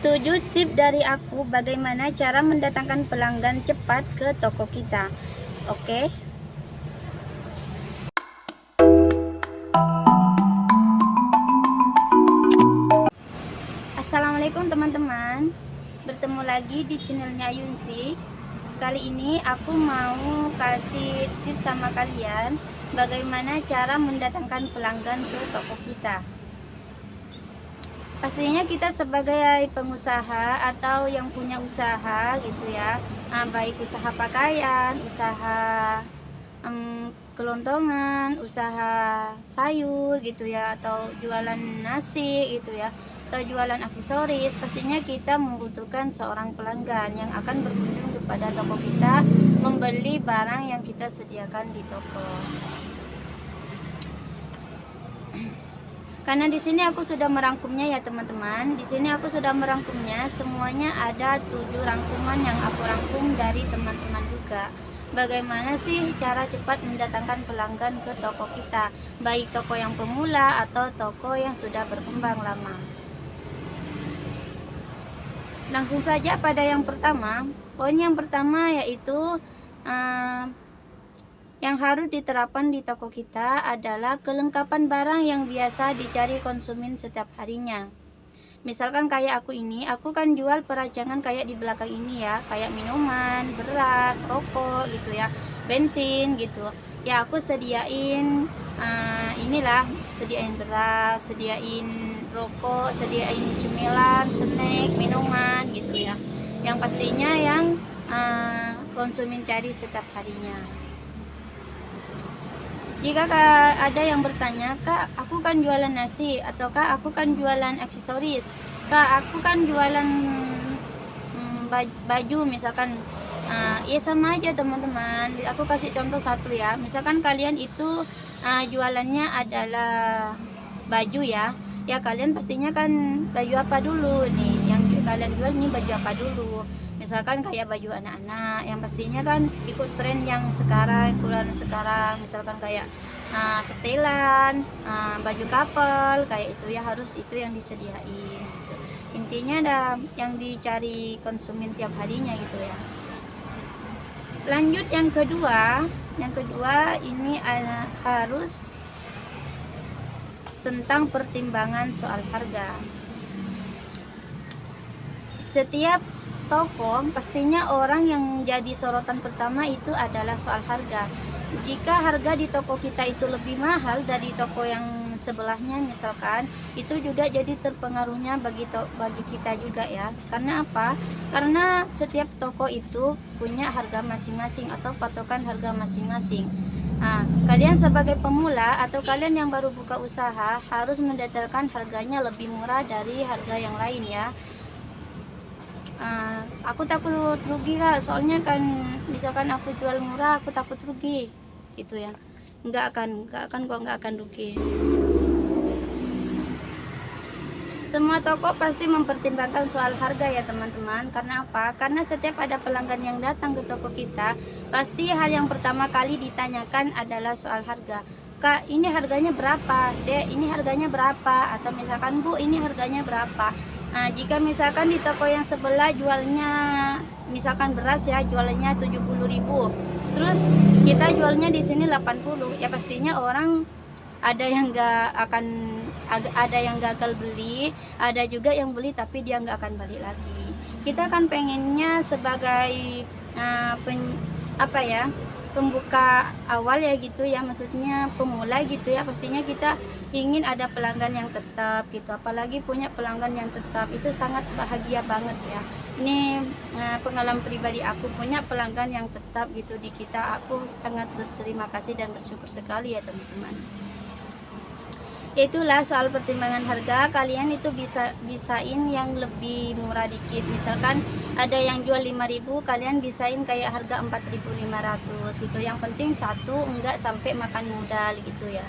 7 tips dari aku bagaimana cara mendatangkan pelanggan cepat ke toko kita. Oke. Assalamualaikum teman-teman. Bertemu lagi di channelnya Yunsi. Kali ini aku mau kasih tips sama kalian bagaimana cara mendatangkan pelanggan ke toko kita. Pastinya kita sebagai pengusaha atau yang punya usaha gitu ya, baik usaha pakaian, usaha kelontongan, usaha sayur gitu ya, atau jualan nasi gitu ya, atau jualan aksesoris, pastinya kita membutuhkan seorang pelanggan yang akan berkunjung kepada toko kita membeli barang yang kita sediakan di toko. Karena di sini aku sudah merangkumnya ya teman-teman. Di sini aku sudah merangkumnya, semuanya ada 7 rangkuman yang aku rangkum dari teman-teman juga. Bagaimana sih cara cepat mendatangkan pelanggan ke toko kita, baik toko yang pemula atau toko yang sudah berkembang lama. Langsung saja pada yang pertama. Poin yang pertama yaitu yang harus diterapkan di toko kita adalah kelengkapan barang yang biasa dicari konsumen setiap harinya. Misalkan kayak aku ini, aku kan jual peracangan kayak di belakang ini ya, kayak minuman, beras, rokok gitu ya, bensin gitu. Ya aku sediain sediain beras, sediain rokok, sediain cemilan, snack, minuman gitu ya. Yang pastinya yang konsumen cari setiap harinya. Jika ada yang bertanya, Kak, aku kan jualan nasi, atau Kak, aku kan jualan aksesoris, Kak, aku kan jualan baju misalkan, ya sama aja teman-teman. Aku kasih contoh satu ya, misalkan kalian itu jualannya adalah baju ya, ya kalian pastinya kan baju apa dulu nih yang kalian jual, ini baju apa dulu. Misalkan kayak baju anak-anak yang pastinya kan ikut tren yang sekarang, keluaran sekarang, misalkan kayak setelan, baju couple kayak itu ya, harus itu yang disediain gitu. Intinya ada yang dicari konsumen tiap harinya gitu ya. Lanjut yang kedua ini harus tentang pertimbangan soal harga. Setiap toko pastinya orang yang jadi sorotan pertama itu adalah soal harga. Jika harga di toko kita itu lebih mahal dari toko yang sebelahnya misalkan, itu juga jadi terpengaruhnya bagi kita juga ya. Karena apa? Karena setiap toko itu punya harga masing-masing atau patokan harga masing-masing. Kalian sebagai pemula atau kalian yang baru buka usaha harus mendaftarkan harganya lebih murah dari harga yang lain ya. Aku takut rugi Kak, soalnya kan misalkan aku jual murah aku takut rugi gitu ya. Enggak akan rugi. Semua toko pasti mempertimbangkan soal harga ya teman-teman. Karena apa? Karena setiap ada pelanggan yang datang ke toko kita, pasti hal yang pertama kali ditanyakan adalah soal harga. Kak, ini harganya berapa? Dek, ini harganya berapa? Atau misalkan, Bu, ini harganya berapa? Jika misalkan di toko yang sebelah jualnya misalkan beras ya, jualnya 70.000. Terus kita jualnya di sini 80, ya pastinya orang ada yang ada yang gagal beli, ada juga yang beli tapi dia nggak akan balik lagi. Kita kan pengennya sebagai pembuka awal ya gitu ya, maksudnya pemula gitu ya, pastinya kita ingin ada pelanggan yang tetap gitu, apalagi punya pelanggan yang tetap itu sangat bahagia banget ya. Ini pengalaman pribadi, aku punya pelanggan yang tetap gitu di kita, aku sangat berterima kasih dan bersyukur sekali ya teman-teman. Itulah soal pertimbangan harga, kalian itu bisain yang lebih murah dikit. Misalkan ada yang jual 5.000, kalian bisain kayak harga 4.500 gitu. Yang penting satu enggak sampai makan modal gitu ya.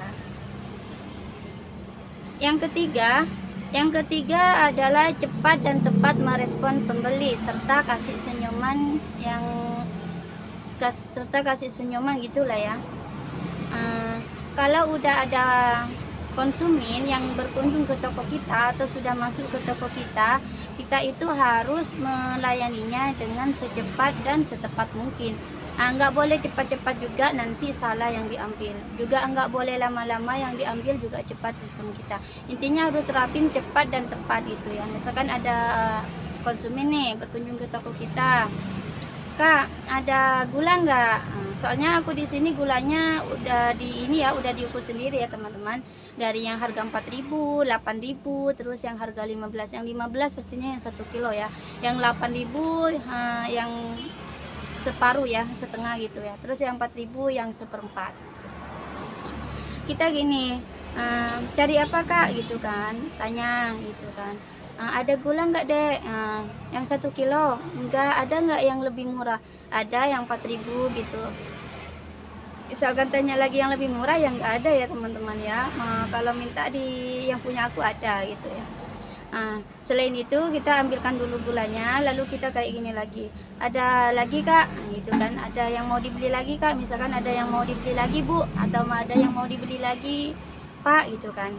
Yang ketiga adalah cepat dan tepat merespon pembeli serta kasih senyuman gitulah ya. Kalau udah ada konsumen yang berkunjung ke toko kita atau sudah masuk ke toko kita, kita itu harus melayaninya dengan secepat dan setepat mungkin. Nggak boleh cepat-cepat juga, nanti salah yang diambil. Juga nggak boleh lama-lama, yang diambil juga cepat respon kita. Intinya harus terapin cepat dan tepat itu ya. Misalkan ada konsumen nih berkunjung ke toko kita, Kak, ada gula nggak? Soalnya aku di sini gulanya udah udah diukur sendiri ya teman-teman. Dari yang harga 4.000, 8.000, terus yang harga 15. Yang 15 pastinya yang 1 kilo ya. Yang 8.000 yang separuh ya, setengah gitu ya. Terus yang 4.000 yang seperempat. Kita gini, cari apa Kak gitu kan? Tanya gitu kan. Ada gula nggak dek? Yang 1 kilo enggak, ada nggak yang lebih murah? Ada yang 4.000 gitu. Misalkan tanya lagi yang lebih murah, yang nggak ada ya teman-teman ya. Kalau minta di yang punya aku ada gitu ya. Selain itu kita ambilkan dulu gulanya, lalu kita kayak gini lagi, ada lagi Kak gitu kan, ada yang mau dibeli lagi Kak, misalkan ada yang mau dibeli lagi Bu, atau ada yang mau dibeli lagi Pak gitu kan.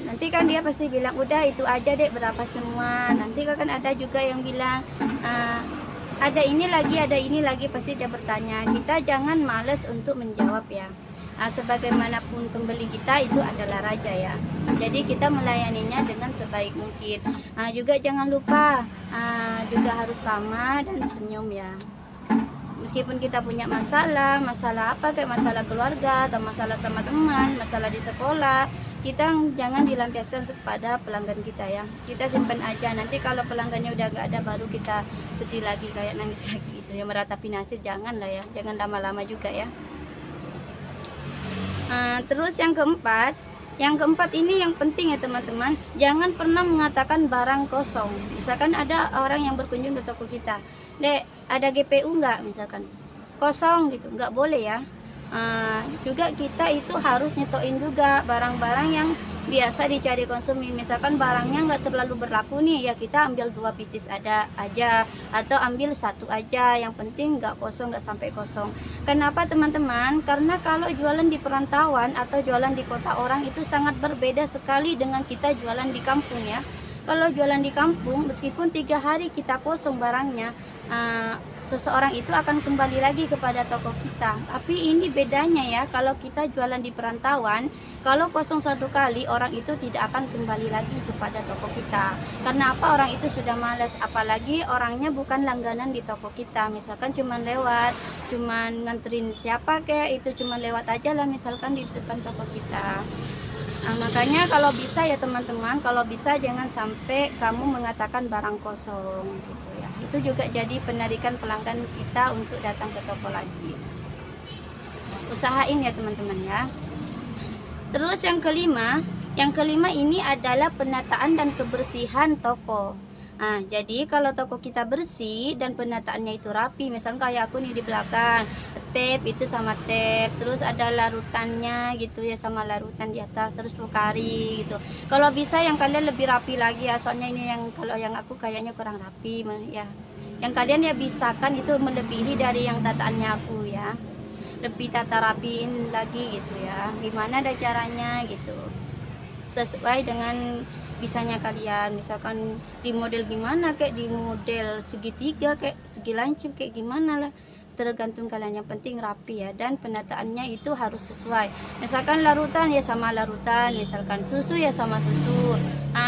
Nanti kan dia pasti bilang udah itu aja deh, berapa semua. Nanti kan ada juga yang bilang ada ini lagi, pasti dia bertanya. Kita jangan males untuk menjawab ya. Sebagaimanapun pembeli kita itu adalah raja ya, jadi kita melayaninya dengan sebaik mungkin. Juga jangan lupa juga harus ramah dan senyum ya. Meskipun kita punya masalah apa kayak masalah keluarga atau masalah sama teman, masalah di sekolah, kita jangan dilampiaskan kepada pelanggan kita ya. Kita simpan aja, nanti kalau pelanggannya udah gak ada baru kita sedih lagi, kayak nangis lagi gitu ya, meratapi nasib. Jangan lah ya, jangan lama-lama juga ya. Terus yang keempat ini yang penting ya teman-teman, jangan pernah mengatakan barang kosong. Misalkan ada orang yang berkunjung ke toko kita, Dek, ada GPU nggak, misalkan kosong gitu, nggak boleh ya. Juga kita itu harus nyetoin juga barang-barang yang biasa dicari konsumen. Misalkan barangnya nggak terlalu berlaku nih ya, kita ambil 2 pieces ada aja, atau ambil 1 aja, yang penting nggak kosong, nggak sampai kosong. Kenapa teman-teman? Karena kalau jualan di perantauan atau jualan di kota orang itu sangat berbeda sekali dengan kita jualan di kampung ya. Kalau jualan di kampung, meskipun 3 hari kita kosong barangnya, seseorang itu akan kembali lagi kepada toko kita. Tapi ini bedanya ya, kalau kita jualan di perantauan, kalau kosong 1 kali, orang itu tidak akan kembali lagi kepada toko kita. Karena apa? Orang itu sudah malas, apalagi orangnya bukan langganan di toko kita. Misalkan cuman lewat, cuman nganterin siapa kayak itu, cuman lewat aja lah misalkan di depan toko kita. Makanya kalau bisa ya teman-teman, kalau bisa jangan sampai kamu mengatakan barang kosong gitu ya. Itu juga jadi penarikan pelanggan kita untuk datang ke toko lagi. Usahain ya teman-teman ya. Terus yang kelima ini adalah penataan dan kebersihan toko. Jadi kalau toko kita bersih dan penataannya itu rapi, misalnya kayak aku nih di belakang, tape itu sama tape, terus ada larutannya gitu ya, sama larutan di atas, terus pokari gitu. Kalau bisa yang kalian lebih rapi lagi ya, soalnya ini yang kalau yang aku kayaknya kurang rapi ya. Yang kalian ya bisakan itu melebihi dari yang tataannya aku ya, lebih tata rapiin lagi gitu ya. Gimana ada caranya gitu, sesuai dengan bisanya kalian. Misalkan di model gimana, kayak di model segitiga, kayak segi lancip, kayak gimana lah, tergantung kalian. Yang penting rapi ya, dan penataannya itu harus sesuai. Misalkan larutan ya sama larutan, misalkan susu ya sama susu,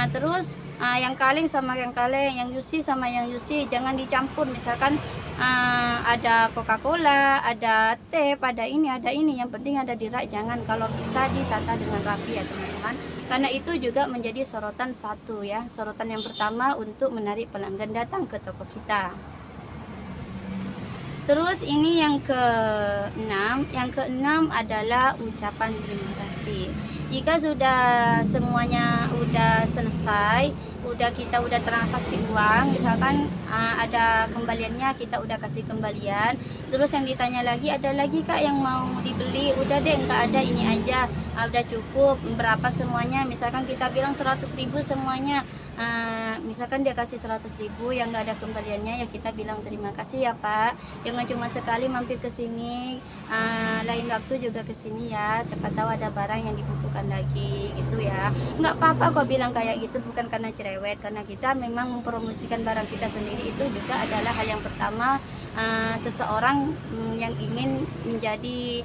terus yang kaleng sama yang kaleng, yang UC sama yang UC, jangan dicampur. Misalkan ada Coca-Cola, ada teh, ada ini, yang penting ada di rak. Jangan, kalau bisa ditata dengan rapi ya teman-teman, karena itu juga menjadi sorotan satu ya, sorotan yang pertama untuk menarik pelanggan datang ke toko kita. Terus ini yang keenam adalah ucapan terima kasih. Jika sudah semuanya udah selesai, kita udah transaksi uang, misalkan ada kembaliannya, kita udah kasih kembalian. Terus yang ditanya lagi, ada lagi kak yang mau dibeli? Udah deh, nggak ada, ini aja, udah cukup. Berapa semuanya? Misalkan kita bilang 100.000 semuanya. Misalkan dia kasih 100.000 yang nggak ada kembaliannya, ya kita bilang terima kasih ya pak, jangan cuma sekali mampir ke sini, lain waktu juga ke sini ya, siapa tahu ada barang yang dibutuhkan lagi gitu ya. Nggak apa-apa kok bilang kayak gitu, bukan karena cerewet, karena kita memang mempromosikan barang kita sendiri. Itu juga adalah hal yang pertama, seseorang yang ingin menjadi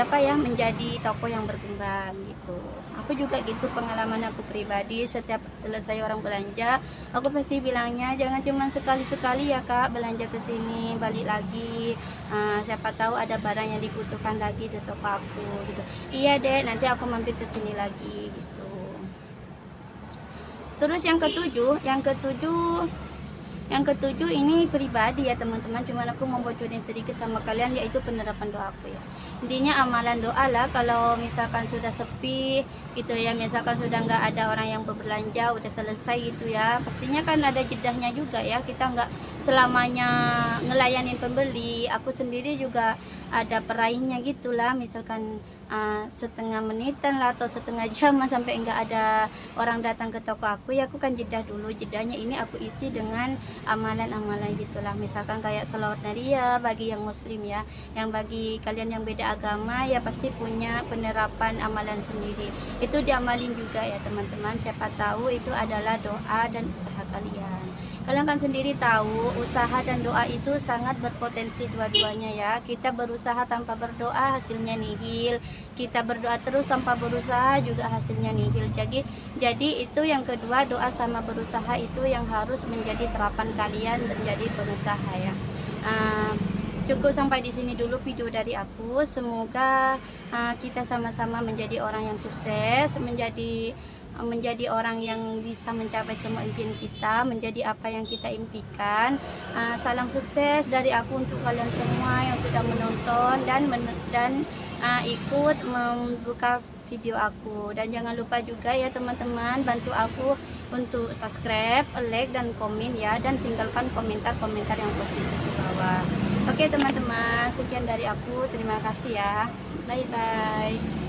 apa ya, menjadi toko yang berkembang gitu. Aku juga gitu, pengalaman aku pribadi, setiap selesai orang belanja aku pasti bilangnya jangan cuma sekali-sekali ya kak belanja ke sini, balik lagi, siapa tahu ada barang yang dibutuhkan lagi di toko aku gitu. Iya deh, nanti aku mampir ke sini lagi gitu. Terus yang ketujuh ini pribadi ya teman-teman, cuman aku mau bocorin sedikit sama kalian, yaitu penerapan doaku ya. Intinya amalan doa lah, kalau misalkan sudah sepi gitu ya, misalkan sudah nggak ada orang yang berbelanja, udah selesai gitu ya, pastinya kan ada jedahnya juga ya, kita nggak selamanya ngelayanin pembeli. Aku sendiri juga ada peraihnya gitulah, misalkan setengah menitan lah atau setengah jam sampai nggak ada orang datang ke toko aku ya, aku kan jedah dulu. Jedahnya ini aku isi dengan amalan-amalan gitulah, misalkan kayak sholawat naria bagi yang muslim ya, yang bagi kalian yang beda agama ya pasti punya penerapan amalan sendiri, itu diamalin juga ya teman-teman. Siapa tahu itu adalah doa dan usaha kalian. Kalian kan sendiri tahu usaha dan doa itu sangat berpotensi dua-duanya ya. Kita berusaha tanpa berdoa hasilnya nihil, kita berdoa terus tanpa berusaha juga hasilnya nihil. Jadi itu yang kedua, doa sama berusaha itu yang harus menjadi terapan kalian menjadi pengusaha ya. Cukup sampai di sini dulu video dari aku. Semoga kita sama-sama menjadi orang yang sukses, menjadi orang yang bisa mencapai semua impian kita, menjadi apa yang kita impikan. Salam sukses dari aku untuk kalian semua yang sudah menonton dan ikut membuka video aku. Dan jangan lupa juga ya teman-teman, bantu aku untuk subscribe, like, dan komen ya, dan tinggalkan komentar-komentar yang positif di bawah. Oke teman-teman, sekian dari aku, terima kasih ya, bye bye.